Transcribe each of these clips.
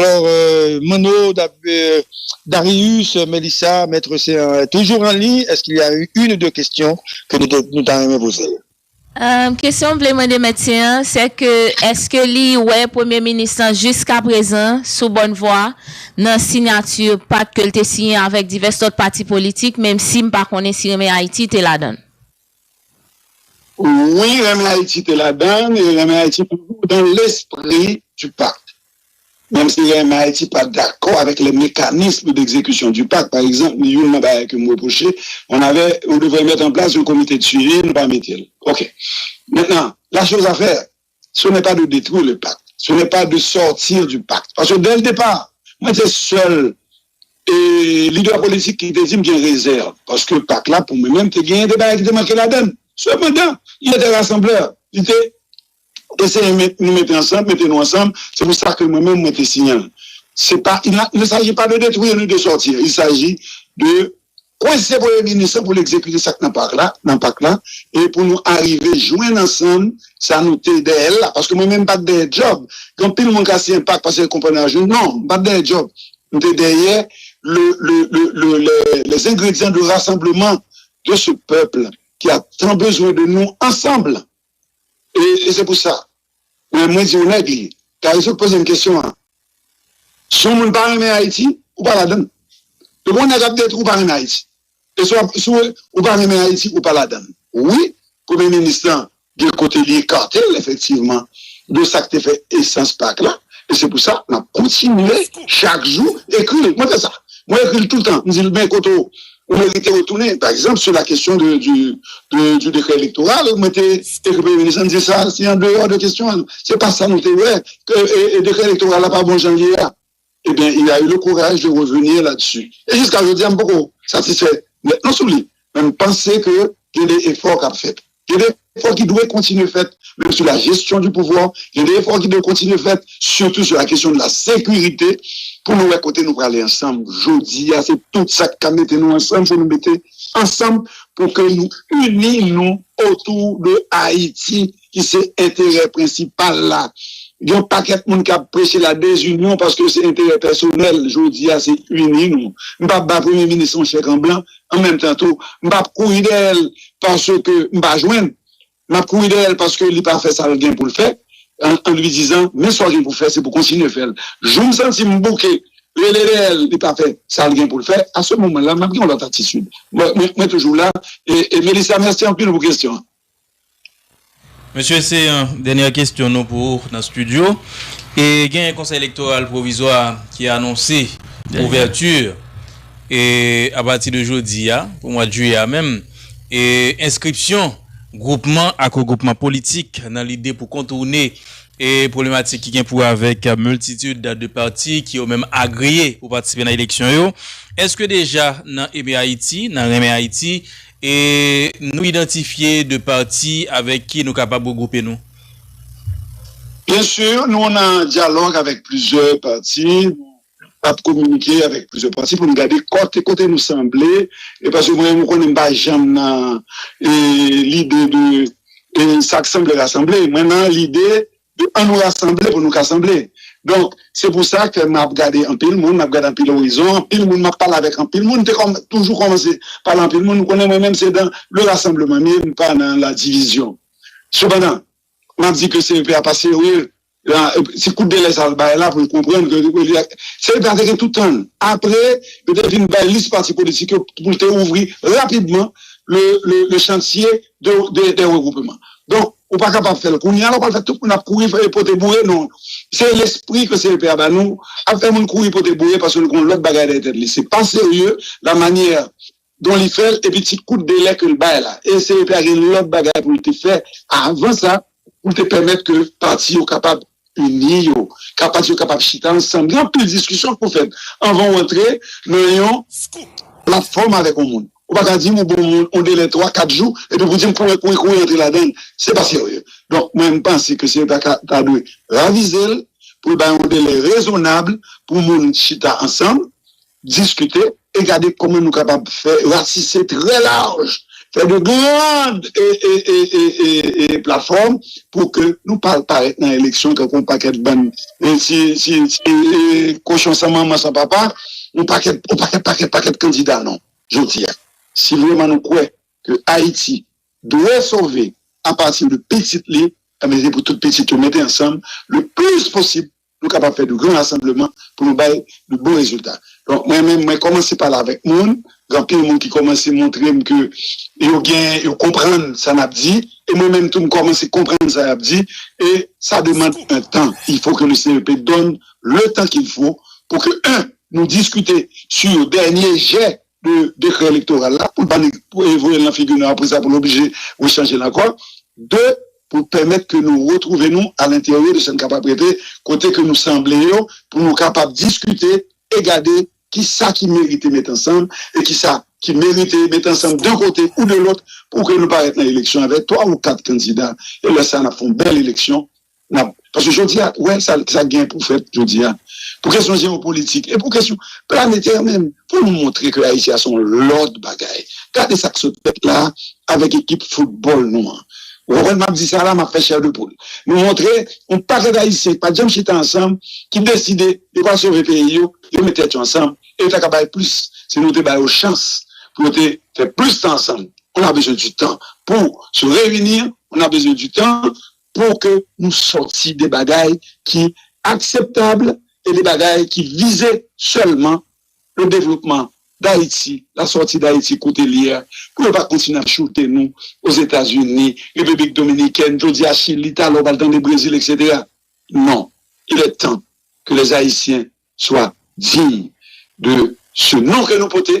Alors, Mono, Darius, Mélissa, Maître C1, toujours en ligne. Est-ce qu'il y a eu une ou deux questions que nous t'avons posées? Question complémentaire de médecin, c'est que est-ce que le Premier ministre jusqu'à présent sous bonne voie dans signature pacte que le signé avec divers autres partis politiques, même si pas connaît si Remè Haïti te la donne? Oui, Remè Haïti te la donne et Remè Haïti dans l'esprit du pacte. Même si Remè Haïti pas d'accord avec les mécanismes d'exécution du pacte, par exemple, nous que me reprocher, on devait mettre en place un comité de suivi, nous pas mettre. Ok. Maintenant, la chose à faire, ce n'est pas de détruire le pacte, ce n'est pas de sortir du pacte. Parce que dès le départ, moi j'étais seul et leader politique qui était dit qu'il y a une réserve. Parce que le pacte là, pour moi-même, il y a un débat qui était manqué la donne. Cependant, il était rassembleur. Il était essayez de nous mettre ensemble, mettez-nous ensemble. C'est pour ça que moi-même, je signé. Il ne s'agit pas de détruire ni de sortir. Il s'agit de coincer pour le ministre pour l'exécuter ça dans le pacte là, et pour nous arriver, joindre ensemble, ça nous t'aide là. Parce que moi-même, pas de job. Quand pile mon casse un pacte parce que comprendre un jour, non, pas de job. Nous t'aide derrière les ingrédients de rassemblement de ce peuple qui a tant besoin de nous ensemble. Et c'est pour ça. Mais moi, je vous dis, car il se pose une question. Si on ne parle pas Haïti, ou pas la donne. Le bon est peut-être ou pas en Haïti. Et soit ou pas en Haïti, ou pas la donne. Oui, comme le ministre, de côté des cartels, effectivement, de ça que tu fait essence pack là. Et c'est pour ça qu'on a continué chaque jour écrire. Moi, c'est ça. Moi, j'écris tout le temps. Je dis, ben, quand on mérite retourner, par exemple, sur la question du décret électoral, on mettait le Premier ministre dit ça, c'est en dehors de question. C'est pas ça, nous t'es vrai, que le décret électoral n'a pas bon janvier. Eh bien, il a eu le courage de revenir là-dessus. Et jusqu'à aujourd'hui, je suis beaucoup satisfait. Mais non seulement, même penser que il y a des efforts qu'on a fait. Il y a des efforts qui doivent continuer faits, même sur la gestion du pouvoir. Il y a des efforts qui doivent continuer faits, surtout sur la question de la sécurité. Pour nous, côté, nous aller ensemble. Jeudi, c'est tout ça qui mettre nous ensemble, pour nous mettre ensemble pour que nous unissions autour de Haïti, qui c'est l'intérêt principal là. Il y a un paquet de monde qui a prêché la désunion parce que c'est intérêt personnel. Jeudi, c'est uni nous. Je ne vais pas Premier ministre en chèque en blanc. En même temps, je ne vais pas courir d'elle parce que je ne vais pas joindre. Je vais courir d'elle parce qu'il n'a pas fait ça bien pour le faire. En lui disant, mais ce qu'il pour faire, c'est pour continuer à faire. Je me sens si mon bouquet, il n'a pas fait ça bien pour le faire. À ce moment-là, je vais l'autre attitude. Moi, toujours là. Et Mélissa, merci en plus de vos questions. Monsieur, c'est une dernière question nous pour dans le studio. Et il y a un conseil électoral provisoire qui a annoncé l'ouverture et à partir de jeudi, au mois de juillet même, et inscription groupement à regroupement politique dans l'idée pour contourner et problématique qui vient pour avec multitude de partis qui ont même agréé pour participer à l'élection. Est-ce que déjà dans Remè Haïti, et nous identifier de partis avec qui nous sommes capables de regrouper nous? Bien sûr, nous on a un dialogue avec plusieurs partis, à communiquer avec plusieurs partis pour nous garder côté nous sembler, et parce que moi, nous connaissons pas jamais l'idée de s'assembler, rassembler. Maintenant, l'idée de nous rassembler pour nous rassembler. Donc, c'est pour ça que m'a regardé un pile monde, m'a regardé un pile horizon, un pile monde m'a parlé avec un pile monde, toujours commencé par un pile monde, nous connaissons même c'est dans le rassemblement, mais pas dans la division. Cependant, m'a dit que c'est à passer, oui, c'est coup de délai ça là pour comprendre que c'est pas tout le temps. Après, peut-être une belle liste parti politique pour te ouvrir rapidement le chantier des regroupements. Donc, on pas capable de faire le coup. On pas faire tout pour nous courir pour te bourrer, non. C'est l'esprit que c'est le père nous. À faire mon courir pour te bourrer parce que nous avons l'autre bagarre d'être là. C'est pas sérieux la manière dont il fait et petit coup de délai que le bail là. Et c'est le père l'autre bagarre pour te faire avant ça, pour te permettre que le parti soit capable unis, capable de chiter ensemble. Il y a plus de discussions pour faire. Avant d'entrer, nous ayons la forme avec le monde. On va pas dire, on délai 3-4 jours, et puis vous dire qu'on courir entrer là-dedans. C'est pas sérieux. Donc, moi, je pense que c'est t'as dû raviser pour un délai raisonnable pour nous chita ensemble, discuter, et regarder comment nous sommes capables de faire, ratisser très large, faire de grandes plateformes pour que nous parlons paraître dans l'élection quand on paquet de ban si cochon sans maman sans papa on paquet de candidats non je dis si vraiment nous croyons que Haïti doit sauver à partir de petites lignes mais pour toutes petites mettre ensemble le plus possible nous sommes capables de faire de grands rassemblements pour nous donner de beaux résultats. Donc, moi-même, je commence par là avec monde, grand pile monde qui commence à montrer que ils comprennent ça n'a dit, et moi-même, tout me commence à comprendre ça n'a dit, et ça demande un temps. Il faut que le CEP donne le temps qu'il faut pour que, nous discuter sur le dernier jet de décret électoral là, pour évoluer la figure après ça, pour l'obliger ou changer l'accord. Deux, pour permettre que nous retrouvions à l'intérieur de cette capacité, côté que nous semblions, pour nous capables de discuter et regarder qui ça qui mérite mettre ensemble et qui ça qui mérite mettre ensemble d'un côté ou de l'autre pour que nous paraître dans l'élection avec 3 ou 4 candidats. Et là, ça, on a fait une belle élection. Parce que je dis, ouais, ça gagne pour faire, je dis, pour question géopolitique et pour question planétaire même, pour nous montrer que Haïti a son lot de bagaille. Regardez ça que ce tête là, avec équipe football noir. On m'a dit ça là, m'a fait chair de poule. Nous montrer, on parle d'Haïtiens, pas de gens qui étaient ensemble, qui décidaient de pas sauver le pays, ils mettaient ensemble, et ils avaient plus, c'est nous qui avons chance, pour faire plus de temps ensemble. On a besoin du temps pour se réunir, on a besoin du temps pour que nous sortions des bagailles qui acceptables et des bagailles qui visaient seulement le développement d'Haïti, la sortie d'Haïti côté l'hier, pour ne pas continuer à shooter nous aux États-Unis, République Dominicaine, Jodia, Chili, l'Italie, le Brésil, etc. Non, il est temps que les Haïtiens soient dignes de ce nom que nous portons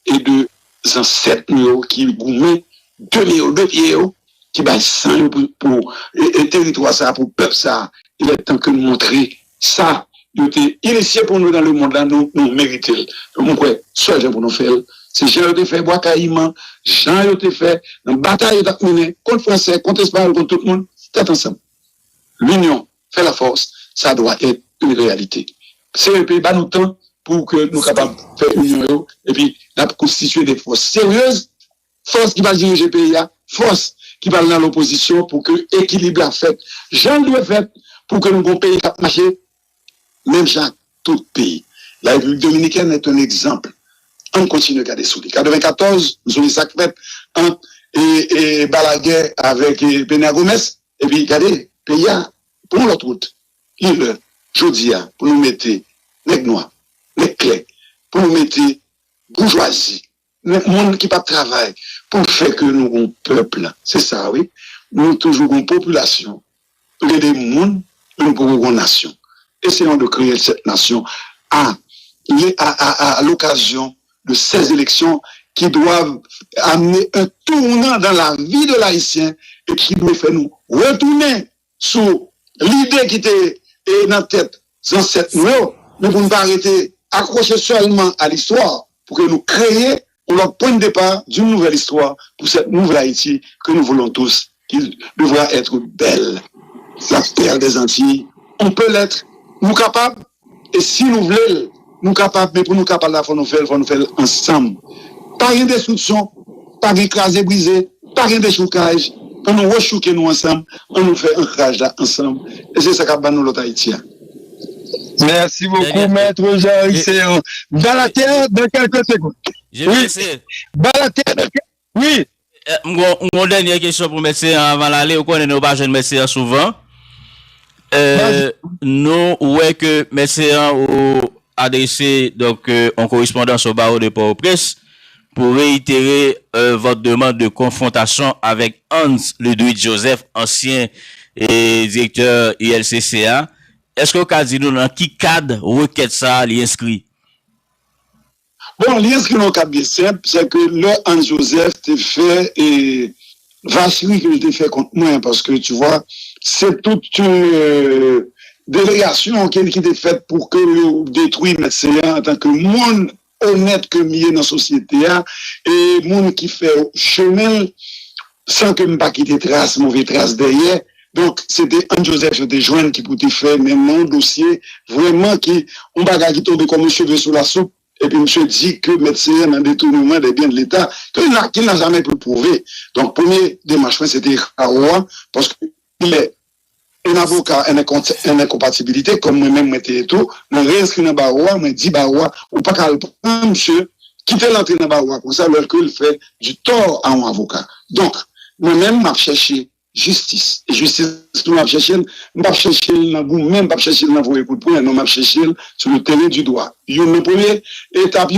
et de ancêtres qui goumet deux pieds, qui baillent sang pour le territoire ça, pour le peuple ça. Il est temps que nous montrions ça. Nous étions initiés pour nous dans le monde là, nous méritons. Donc, seul pour nous faire, c'est Jean qui fait bois caïman, Jean qui fait une bataille menée contre Français, contre Espagnol, contre tout le monde, c'est ensemble. L'union fait la force, ça doit être une réalité. C'est un pays, nous temps pour que nous soyons capables de faire union et puis la constituer des forces sérieuses, force qui va diriger le pays, force qui va dans l'opposition pour que l'équilibre la fait. Jean doit faire pour que nous ayons un pays qui marche. Même chaque tout pays. La République dominicaine est un exemple. On continue à garder sous les 94, nous avons ça fait et Balaguer avec Pena Gomes, et puis regardez, pays pour l'autre route. Il Jodia, pour nous mettre les noirs, les clés, pour nous mettre bourgeoisie, le monde qui pas travail, pour faire que nous avons un peuple. C'est ça, oui. Nous toujours une population, des mondes, nous avons une nation. Essayons de créer cette nation à l'occasion de ces élections qui doivent amener un tournant dans la vie de l'Haïtien et qui doit faire nous retourner sur l'idée qui était dans la tête dans cette nouvelle, mais pour ne pas arrêter accrocher seulement à l'histoire, pour que nous créions le point de départ d'une nouvelle histoire pour cette nouvelle Haïti que nous voulons tous, qui devra être belle. La terre des Antilles, on peut l'être. Nous capables, et si nous voulons, nous capables, mais pour nous capables, il faut nous faire ensemble. Pas rien de destruction, pas d'écraser, briser, pas rien de choucage. Pour nous rechouquer nous ensemble, on nous fait un crash là ensemble. Et c'est ça qui va nous l'autre Haïtien. Merci beaucoup, maître Jean-Yves. Dans la terre, dans quelques secondes. Dans la terre, oui. Mon dernière question pour médecin avant d'aller, on connaît nos jeunes médecins souvent. Nous, ouais, que médecin ont adressé donc en correspondance au barreau de Port-au-Prince pour réitérer votre demande de confrontation avec Hans Ludwig Joseph, ancien directeur ILCCA. Est-ce que vous pouvez dire nous dans qui cadre requête ça l'inscrit? Bon, l'inscrit dans le cadre bien simple, c'est que le Hans Joseph t'a fait et vacherie que je t'ai fait contre moi parce que tu vois, c'est toute une délégation qui est faite pour que nous détruisons le médecin en tant que monde honnête que mieux dans la société et monde qui fait chemin sans que je ne pas quitter trace, mauvais trace derrière. Donc, c'était Anne Joseph de Joanne qui pouvait faire même mon dossier, vraiment qui, on bagage qui tombe comme un cheveu sous la soupe, et puis monsieur dit que médecin un détournement des biens de l'État, qu'il n'a jamais pu prouver. Donc, premier démarche, c'était Karoua, parce qu'il est un avocat, une incompatibilité, comme moi-même, et tout, mais réinscrit dans Baroua, mais dit Baroua, ou pas qu'à le prendre, monsieur, quitter l'entrée dans Baroua, comme ça, alors qu'il fait du tort à un avocat. Donc, moi-même, m'a cherché justice. Et justice, nous m'a cherché dans le goût, même pas cherché dans le coup de poing, non, m'a cherché sur le terrain du droit. Le premier étape,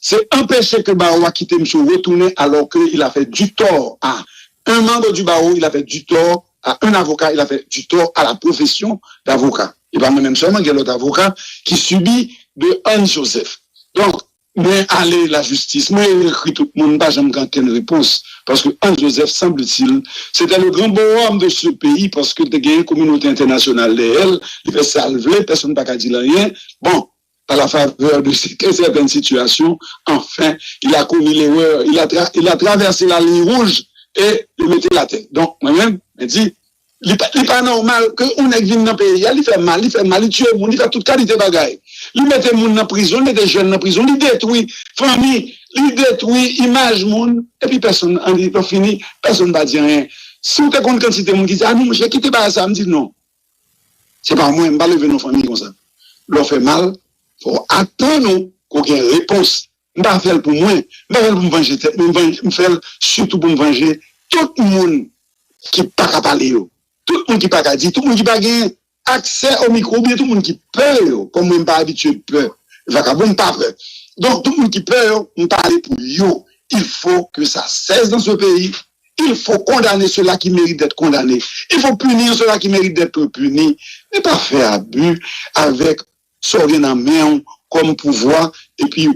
c'est empêcher que Baroua quitte monsieur retourner alors qu'il a fait du tort à un membre du barreau, il a fait du tort à un avocat, il a fait du tort à la profession d'avocat. Et pas même seulement, il y a l'autre avocat qui subit de Anne Joseph. Donc, mais allez, la justice, moi, il écrit tout le monde, pas jamais aucune réponse. Parce que Anne Joseph, semble-t-il, c'était le grand bonhomme de ce pays, parce que il y a une communauté internationale elle, il fait salver, personne n'a pas dire rien. Bon, à la faveur de certaines situations, enfin, il a commis l'erreur, il a traversé la ligne rouge et il mettait la tête. Donc, moi-même, je dis, il n'est pas normal qu'on ait venu dans le pays, il fait mal, il tue le monde, il fait toute qualité de bagaille. Il met les gens en prison, il met des jeunes en prison, il détruit famille, il détruit image monde, et puis personne, on dit, fini, personne ne va dire rien. Si vous avez une quantité de monde qui dit, ah non, je vais quitter ça, me dit non. C'est pas moi, je ne vais pas lever nos familles comme ça. L'on fait mal, il faut attendre qu'on ait une réponse. Je ne vais pas faire pour moi, je ne vais pas faire pour me venger, je vais faire surtout pour me venger tout le monde qui n'a pas parler. Tout le monde qui n'a pas dit, tout le monde qui n'a pas accès au micro, bien tout le monde qui peur, comme moi, je ne suis pas habitué de peur. Je ne vais pas peur. Donc, tout le monde qui peur, on parle pour yo. Il faut que ça cesse dans ce pays. Il faut condamner ceux-là qui méritent d'être condamnés. Il faut punir ceux-là qui méritent d'être punis. Et pas faire abus avec sortir dans main comme pouvoir et puis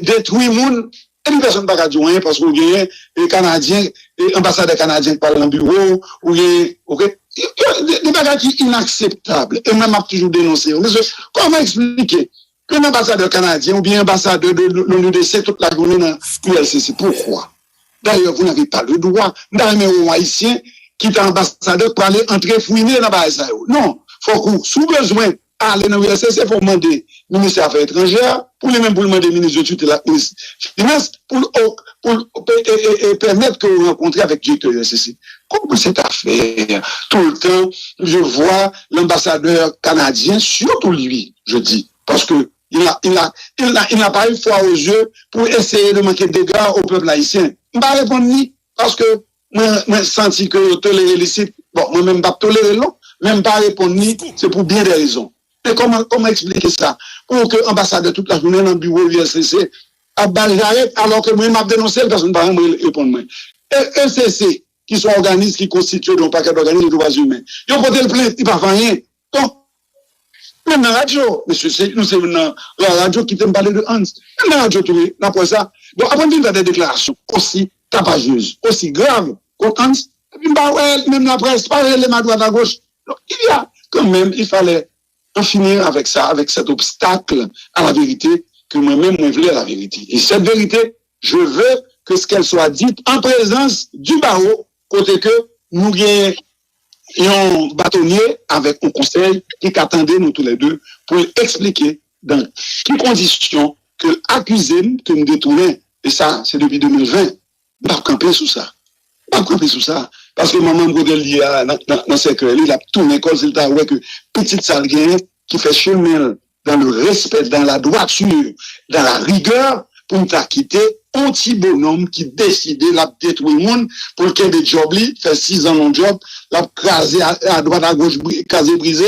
détruire le monde. Et puis personne ne va dire rien parce qu'on a les Canadiens, les ambassadeurs canadiens qui parlent dans le bureau, ou des bagages qui sont inacceptables. Et même, je toujours dénoncé. Comment expliquer qu'un ambassadeur canadien ou bien ambassadeur de l'ONUDC toute la journée dans l'ULCC? Pourquoi? D'ailleurs, vous n'avez pas le droit d'un haïtien qui est ambassadeur pour aller entrer fouiner dans le pays. Non. Faut que, sous besoin, aller dans l'ULCC, il faut demander au ministère des Affaires étrangères, pour les mêmes pour demander au ministre de tutelle, ministre des Finances, pour permettre que vous rencontrez avec le directeur de l'ULCC. Comment cette affaire? Tout le temps, je vois l'ambassadeur canadien, surtout lui, je dis, parce que il n'a pas eu foi aux yeux pour essayer de manquer de dégâts au peuple haïtien. Je ne vais pas répondre ni, parce que moi, senti que tolérer licite, bon, moi-même, pas tolérer non, même pas répondre ni, c'est pour bien des raisons. Mais comment expliquer ça? Pour que l'ambassadeur toute la journée dans le bureau du ULCC, alors que moi, m'a dénoncé, personne ne va répondre. Et ECC, qui sont organismes qui constituent un paquet d'organismes de droits humains, ils ont porté le plainte, ils ne font rien. Donc, même dans la radio, monsieur, nous sommes dans la radio qui te parler de Hans. Même dans la radio, après ça. Donc, avant de faire des déclarations aussi tapageuses, aussi graves contre Hans, et puis, même la presse, pas les mains à droite à gauche. Donc, il y a, quand même, il fallait en finir avec ça, avec cet obstacle à la vérité, que moi-même, je voulais la vérité. Et cette vérité, je veux que ce qu'elle soit dite en présence du barreau, côté que nous gagnons un bâtonnier avec un conseil qui attendait nous tous les deux pour expliquer dans quelles conditions que l'accusé que nous détournons, et ça, c'est depuis 2020, pas camper sous ça. Pas camper sous ça. Parce que maman Brodel, dans ce cœur, il a tourné comme s'il t'a que petite salle qui fait chemin dans le respect, dans la droiture, dans la rigueur, pour nous quitter un petit bonhomme qui décidait de détruire le monde pour qu'il y ait des jobs, fait 6 ans de job, l'a crasé à droite, à gauche, casé brisé,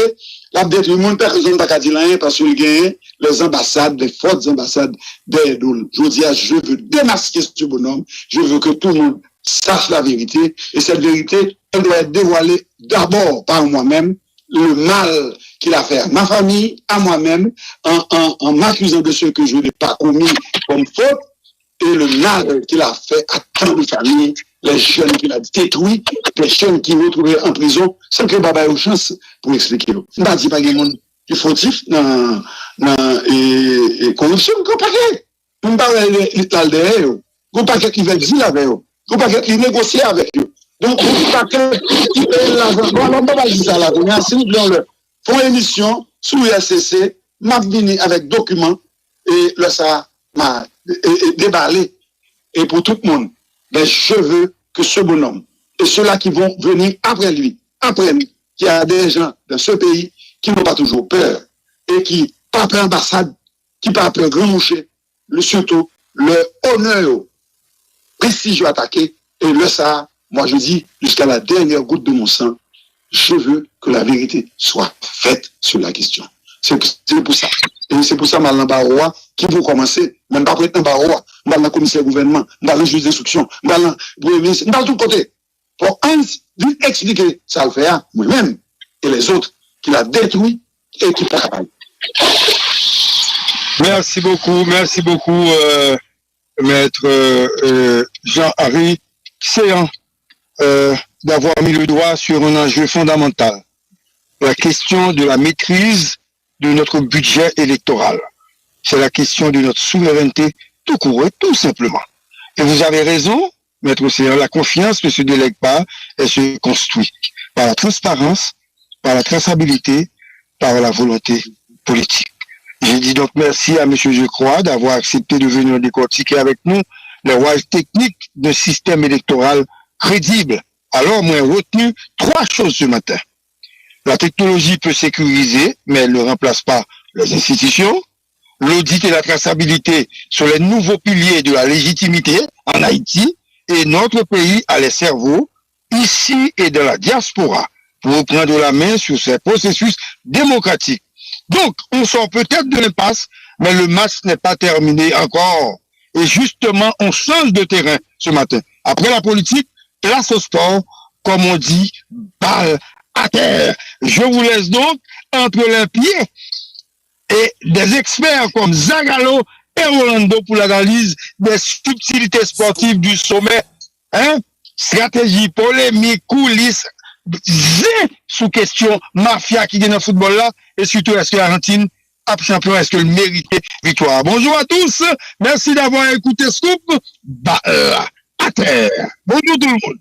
l'a détruit le monde, personne n'a pas dit rien parce qu'il gagne les ambassades, les fortes ambassades des Je dis, je veux démasquer ce bonhomme, je veux que tout le monde sache la vérité, et cette vérité, elle doit être dévoilée d'abord par moi-même, le mal qu'il a fait à ma famille, à moi-même, en m'accusant de ce que je n'ai pas commis comme faute, et le mal qu'il a fait à tant de familles, les jeunes qu'il a détruits, les jeunes qui vont trouver en prison, sans que Baba ait eu chance pour expliquer. Je ne dis pas qu'il y a des gens qui sont fautifs dans la corruption, il n'y a pas de on parle de l'aldéa, il n'y a pas qui veut dire avec eux, il n'y a pas qui négocier avec eux. Donc, il n'y a pas qui paye l'argent. Bon, alors, on va dire ça là. S'il vous plaît, font émission sous USCC, m'a venu avec documents, et là, ça m'a déballé. Et pour tout le monde, ben, je veux que ce bonhomme et ceux-là qui vont venir après lui, qu'il y a des gens dans ce pays qui n'ont pas toujours peur et qui, pas après ambassade, qui pas après grand moucher, surtout le honneur, prestige attaqué, et le ça, moi je dis, jusqu'à la dernière goutte de mon sang, je veux que la vérité soit faite sur la question. C'est pour ça. Et c'est pour ça, mal Baroua, qui vont commencer, même pas prêter Baroua, mal le commissaire gouvernement, mal le juge d'instruction, mal le premier ministre, mal tout côté. Pour Hans, lui expliquer ça le fait, moi-même, et les autres, qui l'a détruit et qui pas capable. Merci beaucoup, maître Jean-Henri Séan, d'avoir mis le doigt sur un enjeu fondamental, la question de la maîtrise de notre budget électoral. C'est la question de notre souveraineté tout court et tout simplement. Et vous avez raison, maître Séan, la confiance ne se délègue pas, elle se construit par la transparence, par la traçabilité, par la volonté politique. J'ai dit donc merci à M. Jecroix d'avoir accepté de venir décortiquer avec nous les rouages techniques d'un système électoral crédible. Alors, moi, j'ai retenu 3 choses ce matin. La technologie peut sécuriser, mais elle ne remplace pas les institutions. L'audit et la traçabilité sont les nouveaux piliers de la légitimité en Haïti, et notre pays a les cerveaux, ici et dans la diaspora, pour reprendre la main sur ces processus démocratiques. Donc, on sort peut-être de l'impasse, mais le match n'est pas terminé encore. Et justement, on change de terrain ce matin. Après la politique, place au sport, comme on dit, balle à terre. Je vous laisse donc entre les pieds et des experts comme Zagallo et Rolando pour l'analyse des subtilités sportives du sommet. Stratégie, polémique, coulisses, sous question mafia qui est dans le football là, et surtout est-ce que l'Argentine a champion, est-ce qu'elle méritait victoire. Bonjour à tous, merci d'avoir écouté Scoop, à terre. Bonjour tout le monde.